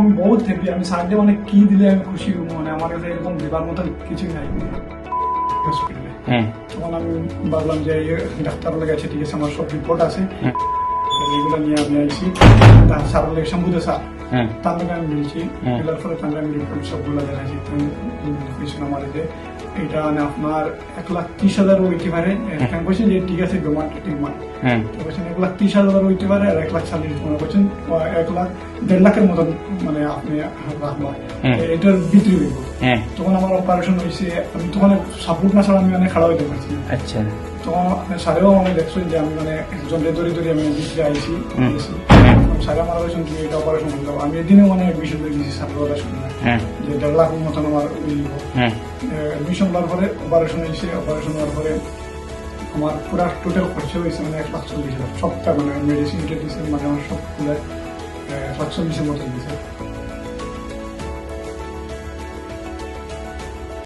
আমি বহুত হ্যাপি। আমি স্যারকে মানে কি দিলে আমি খুশি হবো, মানে আমার কাছে এরকম দেবার মতন কিছুই নাই হসপিটালে। তখন আমি ভাবলাম যে ডাক্তার লেগে আছে, ঠিক আছে, আমার সব রিপোর্ট আছে, এগুলো নিয়ে আমি আইসি স্যারের লেগে সম্বুধে স্যার তার লগে আমি মিলছি। মিলার পরে তার আমি রিপোর্ট সবগুলো দেখাইছি। আমার যে এটা মানে আপনার 1,30,000 হইতে পারে। বলছেন যে ঠিক আছে বেমারটা ঠিক মানে বলছেন 1,30,000 হইতে পারে, আর 1,40,000 মনে করছেন 1,00,000 1,50,000 মতন মানে আপনি রাখবেন এটার ভিতরে হইব। তখন আমার অপারেশন হয়েছে, আমি তখন সাপোর্ট না ছাড়া আমি মানে খাড়া হইতে পারছি। আচ্ছা, তখন স্যারেও মানে দেখছেন যে আমি মানে একজন ধরে ধরে আমি ভিতরে আইসি। সারা আমার বলছেন তুমি এটা অপারেশন করতে হবে। আমি এদিনে মানে অ্যাডমিশন করে দিয়েছি স্যার কথা শুনে যে 1.5 লাখ মতন আমার অ্যাডমিশন হওয়ার পরে অপারেশন হয়েছে। অপারেশন হওয়ার পরে আমার পুরা টোটাল খরচা হয়েছে মানে 1,40,000 সবটা, মানে মেডিসিন দিয়েছে, মানে আমার সব পুরো 1,40,000 মতন দিয়েছে।